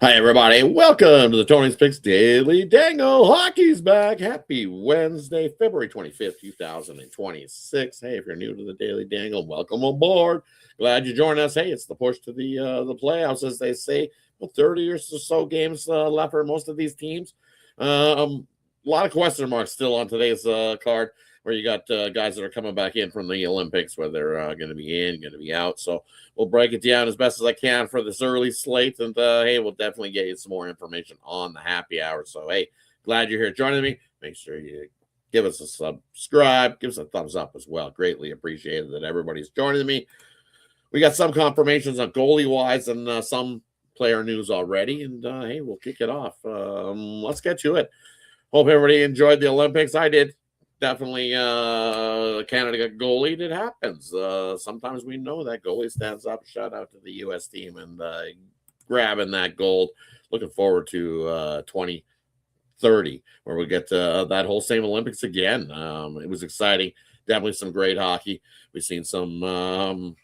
Hi, everybody. Welcome to the Tony's Picks Daily Dangle. Hockey's back. Happy Wednesday, February 25th, 2026. Hey, if you're new to the Daily Dangle, welcome aboard. Glad you joined us. Hey, it's the push to the playoffs, as they say. Well, 30 or so games left for most of these teams. A lot of question marks still on today's card, where you got guys that are coming back in from the Olympics, where they're going to be in, going to be out. So we'll break it down as best as I can for this early slate. And hey, we'll definitely get you some more information on the happy hour. So, hey, glad you're here joining me. Make sure you give us a subscribe, give us a thumbs up as well. Greatly appreciated that everybody's joining me. We got some confirmations on goalie wise and some player news already. And hey, we'll kick it off. Let's get to it. Hope everybody enjoyed the Olympics. I did. Definitely Canada got goalied. It happens. Sometimes we know that goalie stands up. Shout out to the U.S. team and grabbing that gold. Looking forward to 2030, where we get that whole same Olympics again. It was exciting. Definitely some great hockey. We've seen some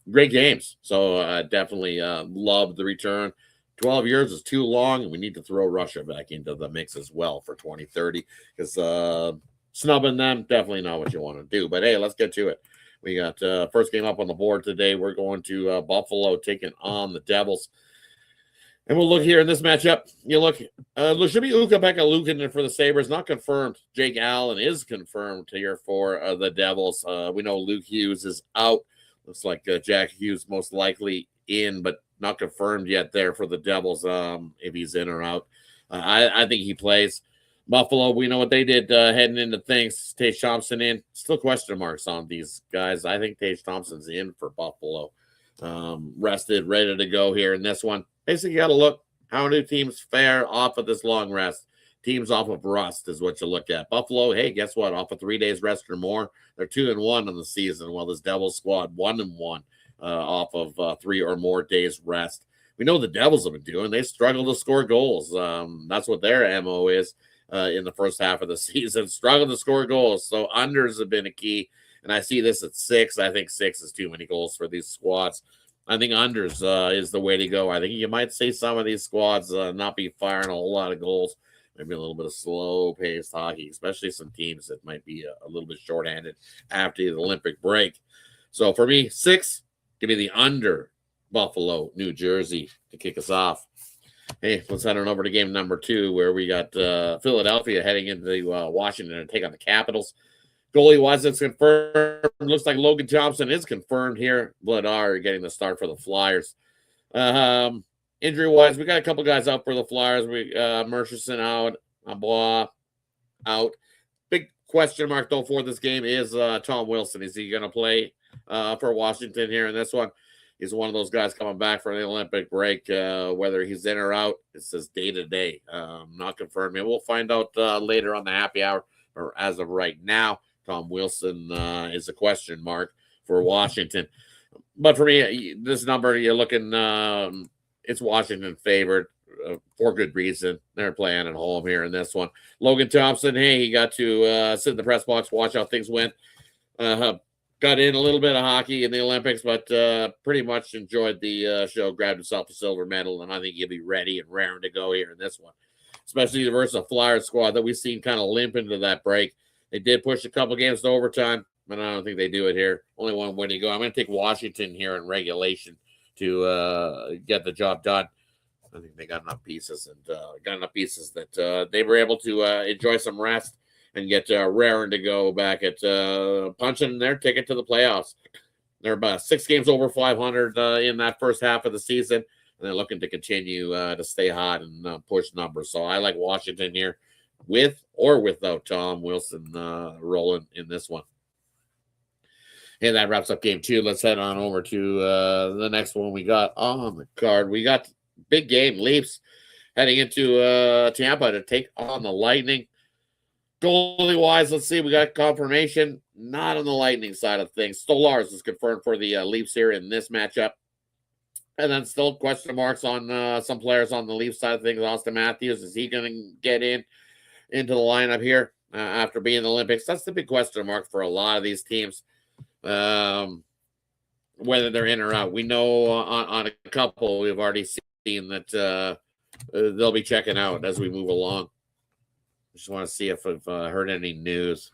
great games. So definitely love the return. 12 years is too long, and we need to throw Russia back into the mix as well for 2030, because snubbing them, definitely not what you want to do. But hey, let's get to it. We got first game up on the board today. We're going to Buffalo taking on the Devils. And we'll look here in this matchup. You look, there should be Ukko-Pekka Luukkonen for the Sabres. Not confirmed. Jake Allen is confirmed here for the Devils. We know Luke Hughes is out. Looks like Jack Hughes most likely in, but not confirmed yet there for the Devils if he's in or out. I think he plays. Buffalo, we know what they did heading into things. Tage Thompson in. Still question marks on these guys. I think Tage Thompson's in for Buffalo. Rested, ready to go here in this one. Basically, you got to look how do teams fare off of this long rest. Teams off of rust is what you look at. Buffalo, hey, guess what? Off of 3 days rest or more, they're 2-1 on the season, while this Devils squad 1-1 off of 3 or more days rest. We know the Devils have been doing. They struggle to score goals. That's what their MO is. In the first half of the season, struggle to score goals. So unders have been a key, and I see this at 6. I think 6 is too many goals for these squads. I think unders is the way to go. I think you might see some of these squads not be firing a whole lot of goals. Maybe a little bit of slow-paced hockey, especially some teams that might be a little bit shorthanded after the Olympic break. So for me, 6, give me the under Buffalo, New Jersey to kick us off. Hey, let's head on over to game number 2, where we got Philadelphia heading into Washington to take on the Capitals. Goalie wise, it's confirmed. Looks like Logan Thompson is confirmed here. Vladar getting the start for the Flyers. Injury wise, we got a couple guys out for the Flyers. We Murchison out, Bois out. Big question mark though for this game is Tom Wilson. Is he going to play for Washington here in this one? He's one of those guys coming back from the Olympic break. Whether he's in or out, it says day to day. Not confirmed. We'll find out later on the happy hour. Or as of right now, Tom Wilson is a question mark for Washington. But for me, this number, you're looking, it's Washington favored for good reason. They're playing at home here in this one. Logan Thompson, hey, he got to sit in the press box, watch how things went. Got in a little bit of hockey in the Olympics, but pretty much enjoyed the show, grabbed himself a silver medal, and I think he'll be ready and raring to go here in this one, especially versus a Flyers squad that we've seen kind of limp into that break. They did push a couple games to overtime, but I don't think they do it here. Only one way to go. I'm going to take Washington here in regulation to get the job done. I think they got enough pieces that they were able to enjoy some rest and get raring to go back at punching their ticket to the playoffs. They're about 6 games over 500 in that first half of the season, and they're looking to continue to stay hot and push numbers. So I like Washington here with or without Tom Wilson rolling in this one. And that wraps up game 2. Let's head on over to the next one we got on the card. We got big game, Leafs heading into Tampa to take on the Lightning. Goalie wise, let's see. We got confirmation. Not on the Lightning side of things. Stolarz is confirmed for the Leafs here in this matchup. And then still question marks on some players on the Leafs side of things. Austin Matthews, is he going to get into the lineup here after being in the Olympics? That's the big question mark for a lot of these teams, whether they're in or out. We know on a couple, we've already seen that they'll be checking out as we move along. Just want to see if I've heard any news.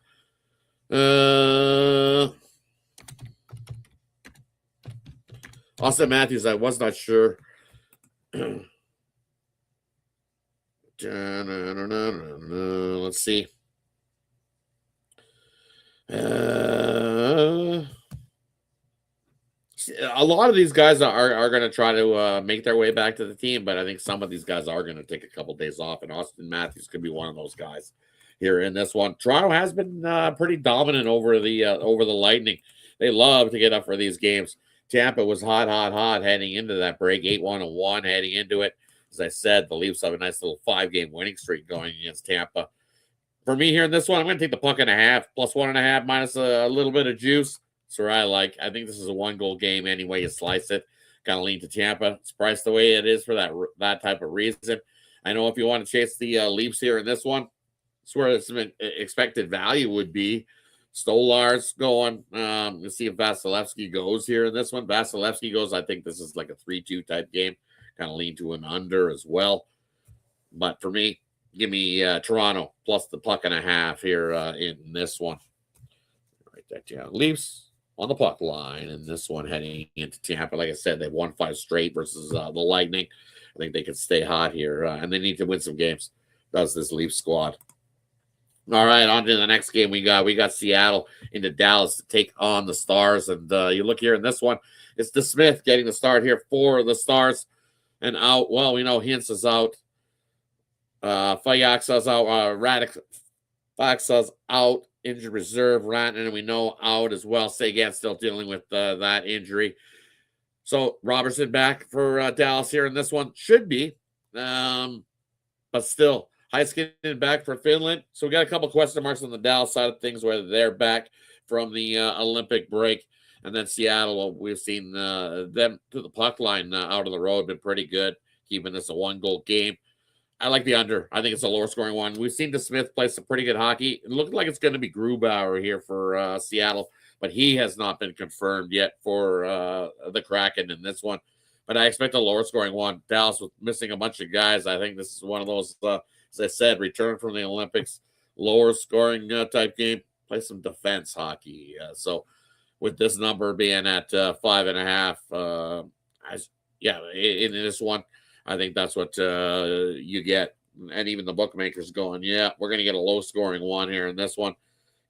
Austin Matthews, I was not sure. Let's see. A lot of these guys are going to try to make their way back to the team, but I think some of these guys are going to take a couple days off, and Austin Matthews could be one of those guys here in this one. Toronto has been pretty dominant over the Lightning. They love to get up for these games. Tampa was hot heading into that break, 8-1-1 heading into it. As I said, the Leafs have a nice little 5-game winning streak going against Tampa. For me here in this one, I'm going to take the puck and a half, plus 1.5, minus a little bit of juice. That's what I like. I think this is a 1-goal game any way you slice it. Kind of lean to Tampa. It's priced the way it is for that type of reason. I know if you want to chase the Leafs here in this one, that's where some expected value would be. Stolar's going. Let's see if Vasilevsky goes here in this one. Vasilevsky goes. I think this is like a 3-2 type game. Kind of lean to an under as well. But for me, give me Toronto plus the puck and a half here in this one. Write that down. Leafs on the puck line in this one heading into Tampa. Like I said, they've won 5 straight versus the Lightning. I think they can stay hot here, and they need to win some games. Does this Leafs squad? All right, on to the next game we got. We got Seattle into Dallas to take on the Stars, and you look here in this one. It's DeSmith getting the start here for the Stars, and out. Well, we know Hintz is out. Fayaxa's out. Fayaxa's out. Injured reserve. Rantanen, we know, out as well. Seguin still dealing with that injury. So Robertson back for Dallas here in this one. Should be. But still, Heiskanen back for Finland. So we got a couple question marks on the Dallas side of things, whether they're back from the Olympic break. And then Seattle, we've seen them to the puck line out of the road, been pretty good, keeping this a 1-goal game. I like the under. I think it's a lower scoring one. We've seen DeSmith play some pretty good hockey. It looks like it's going to be Grubauer here for Seattle, but he has not been confirmed yet for the Kraken in this one. But I expect a lower scoring one. Dallas was missing a bunch of guys. I think this is one of those, as I said, return from the Olympics, lower scoring type game. Play some defense hockey. So with this number being at 5.5, in this one, I think that's what you get. And even the bookmakers going, yeah, we're going to get a low-scoring one here in this one.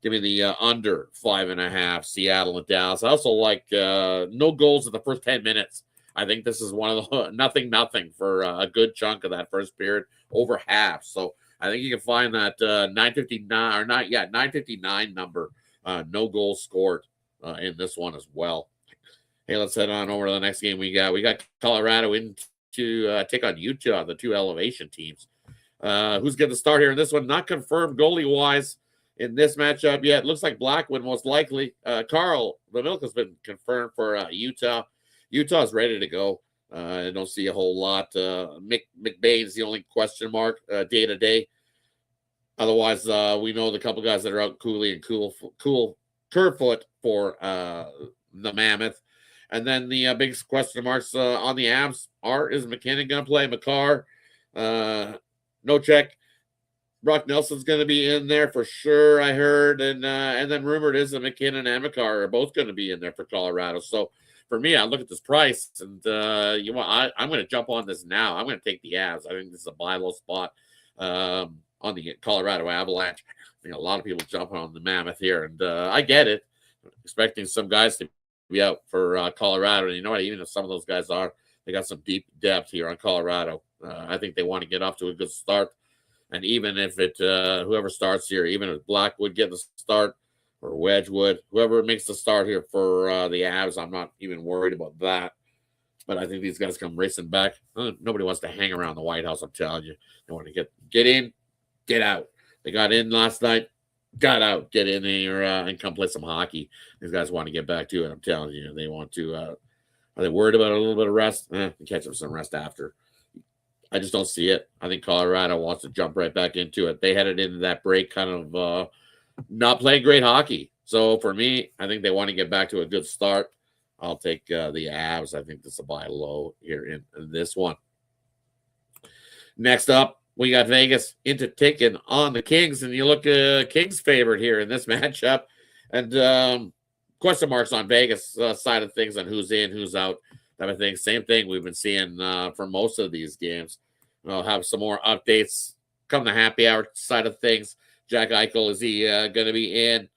Give me the under 5.5, Seattle and Dallas. I also like no goals in the first 10 minutes. I think this is one of the nothing for a good chunk of that first period, over half. So I think you can find that 959 number, no goals scored in this one as well. Hey, let's head on over to the next game we got. We got Colorado in to take on Utah, the 2 elevation teams. Who's going to start here in this one? Not confirmed goalie-wise in this matchup yet. Looks like Blackwood most likely. Carl Vamilka has been confirmed for Utah. Utah's ready to go. I don't see a whole lot. McBain is the only question mark day-to-day. Otherwise, we know the couple guys that are out, Cooley and Kerfoot for the Mammoth. And then the biggest question marks on the Avs is McKinnon going to play? Makar, no check. Brock Nelson's going to be in there for sure, I heard. And then rumored is that McKinnon and Makar are both going to be in there for Colorado. So for me, I look at this price, and I'm going to jump on this now. I'm going to take the Avs. I think this is a buy low spot on the Colorado Avalanche. I think a lot of people jump on the Mammoth here, and I get it. Expecting some guys to be out for Colorado. And you know what? Even if some of those guys they got some deep depth here on Colorado. I think they want to get off to a good start. And even if whoever starts here, even if Blackwood get the start or Wedgwood, whoever makes the start here for the Avs, I'm not even worried about that. But I think these guys come racing back. Nobody wants to hang around the White House, I'm telling you. They want to get in, get out. They got in last night, got out, get in here and come play some hockey. These guys want to get back to it, I'm telling you. They want to. Are they worried about a little bit of rest? Catch up some rest after. I just don't see it. I think Colorado wants to jump right back into it. They headed into that break kind of not playing great hockey. So for me, I think they want to get back to a good start. I'll take the Avs. I think this is a buy low here in this one. Next up, we got Vegas into taking on the Kings, and you look Kings favorite here in this matchup, and question marks on Vegas side of things on who's in, who's out, type of thing. Same thing we've been seeing for most of these games. We'll have some more updates come the happy hour side of things. Jack Eichel, is he going to be in?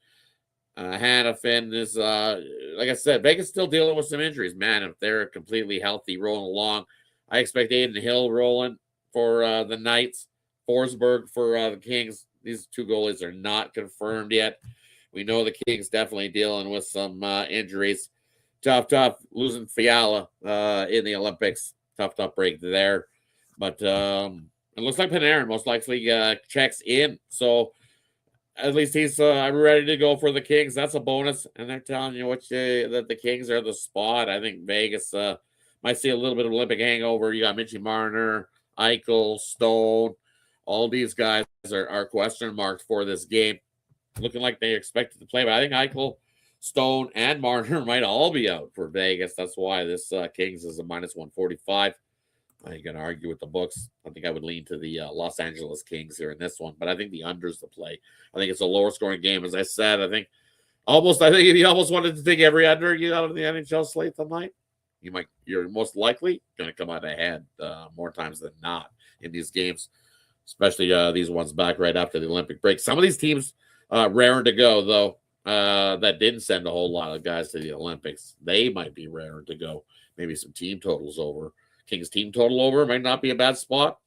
Hannafin is, like I said, Vegas still dealing with some injuries. Man, if they're completely healthy, rolling along, I expect Aiden Hill rolling for the Knights, Forsberg for the Kings. These two goalies are not confirmed yet. We know the Kings definitely dealing with some injuries. Tough losing Fiala in the Olympics. Tough break there. But it looks like Panarin most likely checks in. So at least he's ready to go for the Kings. That's a bonus. And they're telling you that the Kings are the spot. I think Vegas might see a little bit of Olympic hangover. You got Mitchie Marner, Eichel, Stone. All these guys are question marks for this game. Looking like they expected to play. But I think Eichel, Stone, and Marner might all be out for Vegas. That's why this Kings is a minus 145. You can argue with the books. I think I would lean to the Los Angeles Kings here in this one, but I think the under's the play. I think it's a lower scoring game. As I said, I think if you almost wanted to take every under you out of the NHL slate tonight, you're most likely going to come out ahead more times than not in these games, especially these ones back right after the Olympic break. Some of these teams raring to go, though, that didn't send a whole lot of guys to the Olympics. They might be raring to go. Maybe some team totals over. Kings team total over might not be a bad spot,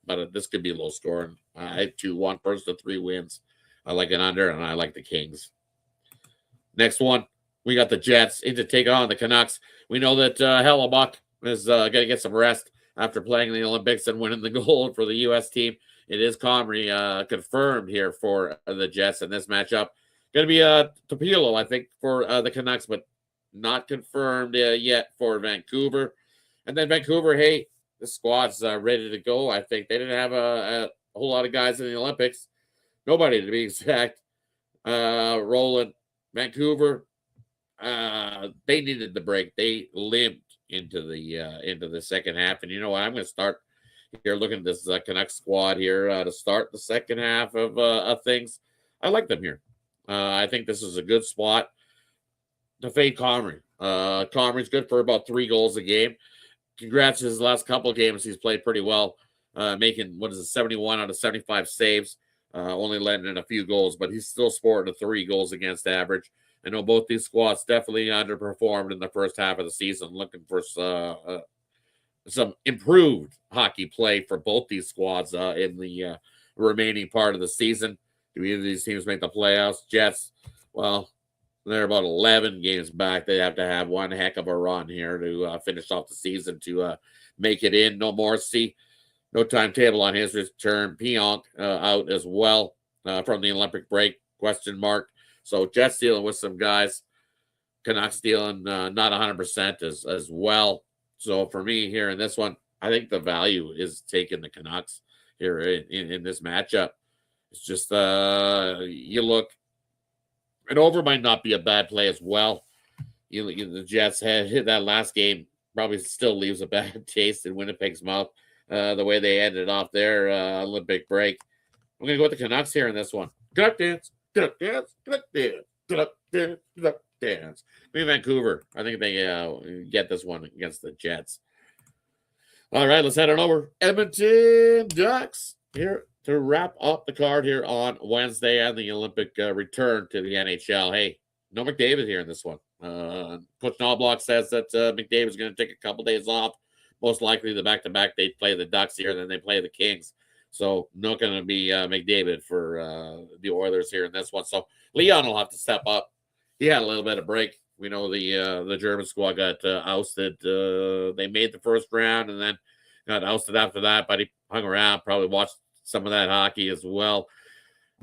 but this could be low scoring. I 2-1 first to 3 wins. I like an under, and I like the Kings. Next one, we got the Jets in to take on the Canucks. We know that Hellebuck is going to get some rest after playing in the Olympics and winning the gold for the U.S. team. It is Comrie confirmed here for the Jets in this matchup. Going to be Topilo, I think, for the Canucks, but not confirmed yet for Vancouver. And then Vancouver, hey, the squad's ready to go. I think they didn't have a whole lot of guys in the Olympics. Nobody, to be exact. Rolling. Vancouver, they needed the break. They limped into the second half. And you know what? I'm going to start here looking at this Canucks squad here to start the second half of things. I like them here. I think this is a good spot to fade Comrie. Comrie's good for about 3 goals a game. Congrats to his last couple of games. He's played pretty well, making, 71 out of 75 saves, only letting in a few goals, but he's still sporting a 3 goals against average. I know both these squads definitely underperformed in the first half of the season, looking for some improved hockey play for both these squads in the remaining part of the season. Do either of these teams make the playoffs? Jets, well, they're about 11 games back. They have to have one heck of a run here to finish off the season to make it in. No Morrissey, no timetable on his return. Pionk out as well from the Olympic break, question mark. So Jets dealing with some guys. Canucks dealing not 100% as well. So for me here in this one, I think the value is taking the Canucks here in this matchup. It's just you look, an over might not be a bad play as well. The Jets had hit that last game, probably still leaves a bad taste in Winnipeg's mouth. The way they ended off their Olympic break. I'm going to go with the Canucks here in this one. Canuck dance, Canuck dance, Canuck dance, Canuck dance, Canuck dance. Maybe Vancouver. I think they get this one against the Jets. All right, let's head on over. Edmonton Ducks here to wrap up the card here on Wednesday and the Olympic return to the NHL. Hey, no McDavid here in this one. Coach Knobloch says that McDavid is going to take a couple days off. Most likely the back-to-back, they play the Ducks here, then they play the Kings. So not going to be McDavid for the Oilers here in this one. So Leon will have to step up. He had a little bit of break. We know the German squad got ousted. They made the first round and then got ousted after that, but he hung around, probably watched some of that hockey as well.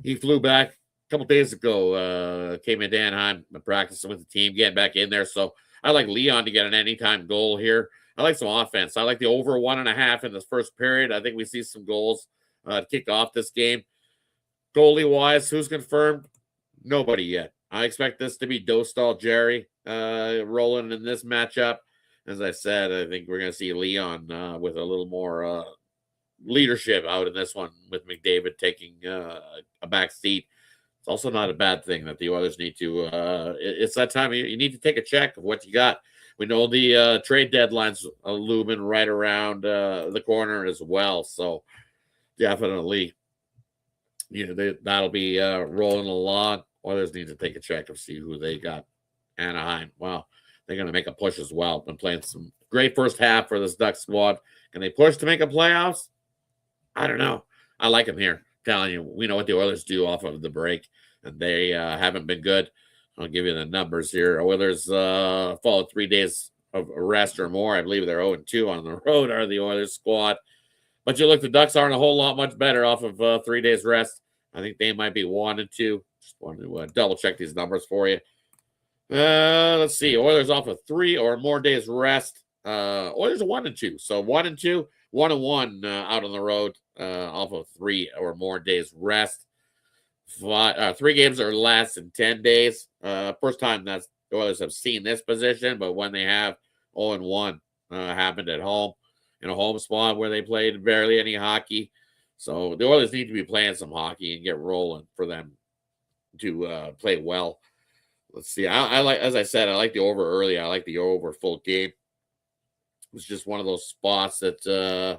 He flew back a couple days ago, came into Anaheim, practicing with the team, getting back in there. So I like Leon to get an anytime goal here. I like some offense. I like the over 1.5 in this first period. I think we see some goals to kick off this game. Goalie-wise, who's confirmed? Nobody yet. I expect this to be Dostal Jerry rolling in this matchup. As I said, I think we're going to see Leon with a little more leadership out in this one with McDavid taking a back seat. It's also not a bad thing that the Oilers need to. It's that time you need to take a check of what you got. We know the trade deadline's looming right around the corner as well. So definitely, that'll be rolling along. Oilers need to take a check of see who they got. Anaheim. Well, they're going to make a push as well. Been playing some great first half for this Duck squad. Can they push to make a playoffs? I don't know. I like them here. Telling you, we know what the Oilers do off of the break, and they haven't been good. I'll give you the numbers here. Oilers followed 3 days of rest or more. I believe they're 0-2 on the road, are the Oilers squad. But you look, the Ducks aren't a whole lot much better off of 3 days rest. I think they might be 1-2. Just wanted to double check these numbers for you. Let's see. Oilers off of 3 or more days rest. Oilers are 1-2. So 1-2, 1-1 out on the road off of 3 or more days rest. 3 games or less in 10 days. First time that the Oilers have seen this position, but when they have 0-1 happened at home in a home spot where they played barely any hockey. So the Oilers need to be playing some hockey and get rolling for them to play well. Let's see. I like, as I said, I like the over early. I like the over full game. It's just one of those spots that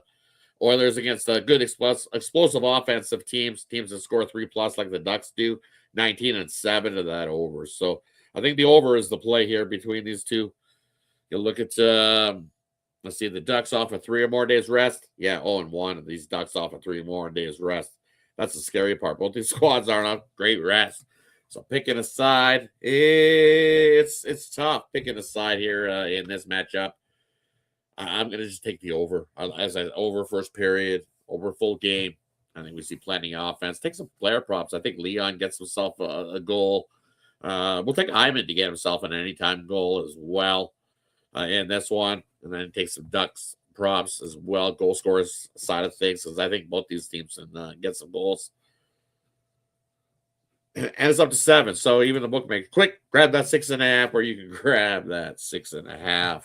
Oilers against good explosive offensive teams that score 3+ like the Ducks do, 19-7 to that over. So I think the over is the play here between these two. You look at let's see, the Ducks off of 3 or more days rest. Yeah, 0-1. These Ducks off of 3 more days rest. That's the scary part. Both these squads aren't on great rest. So picking a side, it's tough picking a side here in this matchup. I'm going to just take the over. Over first period, over full game. I think we see plenty of offense. Take some player props. I think Leon gets himself a goal. We'll take Hyman to get himself an anytime goal as well in this one. And then take some Ducks props as well, goal scorers side of things, because I think both these teams can get some goals. And it's up to 7. So even the bookmaker, quick, grab that 6.5, or you can grab that 6.5.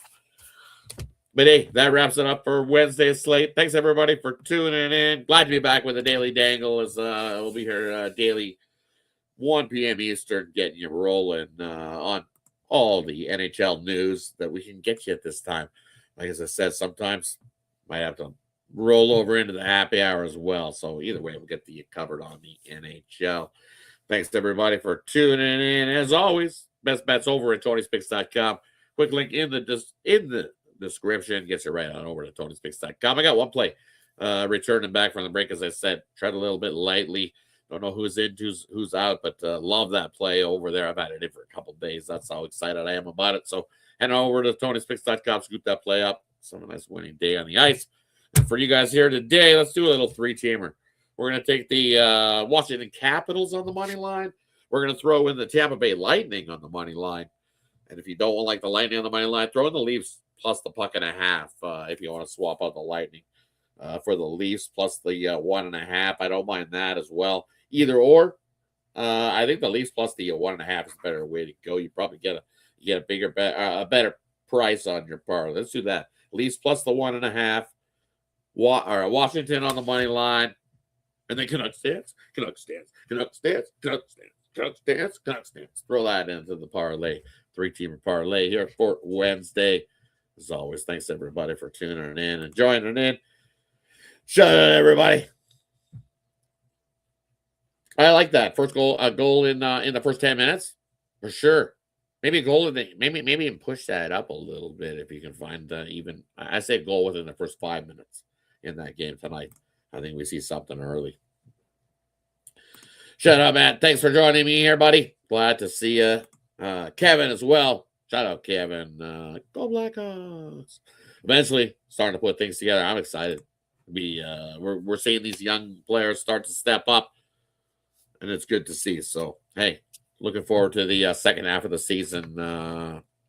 But hey, that wraps it up for Wednesday's slate. Thanks everybody for tuning in. Glad to be back with the Daily Dangle. As we'll be here daily 1 p.m. Eastern, getting you rolling on all the NHL news that we can get you at this time. Like as I said, sometimes might have to roll over into the happy hour as well. So either way, we'll get you covered on the NHL. Thanks to everybody for tuning in. As always, best bets over at TonySpix.com. Quick link in the description gets you right on over to TonySpix.com. I got one play returning back from the break. As I said, tread a little bit lightly. Don't know who's in, who's out, but love that play over there. I've had it in for a couple of days. That's how excited I am about it. So head over to TonySpix.com, scoop that play up. Some a nice winning day on the ice. And for you guys here today, let's do a little 3-teamer. We're going to take the Washington Capitals on the money line. We're going to throw in the Tampa Bay Lightning on the money line. And if you don't like the Lightning on the money line, throw in the Leafs plus the 1.5 if you want to swap out the Lightning for the Leafs plus the 1.5. I don't mind that as well. Either or. I think the Leafs plus the 1.5 is a better way to go. You probably get a better price on your parlay. Let's do that. Leafs plus the 1.5. Washington on the money line. And then Canucks dance. Throw that into the parlay. 3-teamer parlay here for Wednesday. As always, thanks everybody for tuning in and joining in. Shout out everybody. I like that. First goal, a goal in the first 10 minutes. For sure. Maybe a goal in maybe even push that up a little bit if you can find even I say a goal within the first 5 minutes in that game tonight. I think we see something early. Shout out, Matt. Thanks for joining me here, buddy. Glad to see you. Kevin as well. Shout out, Kevin. Go Blackhawks. Eventually, starting to put things together. I'm excited. We're seeing these young players start to step up, and it's good to see. So, hey, looking forward to the second half of the season.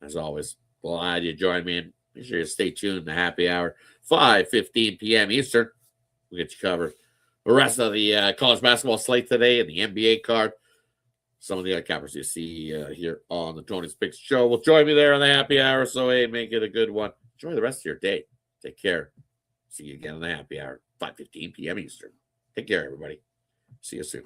As always, glad you joined me. And make sure you stay tuned to Happy Hour, 5:15 p.m. Eastern. We'll get you covered. The rest of the college basketball slate today and the NBA card. Some of the other cappers you see here on the Tony's Picks show will join me there on the Happy Hour. So, hey, make it a good one. Enjoy the rest of your day. Take care. See you again in the happy hour, 5:15 p.m. Eastern. Take care, everybody. See you soon.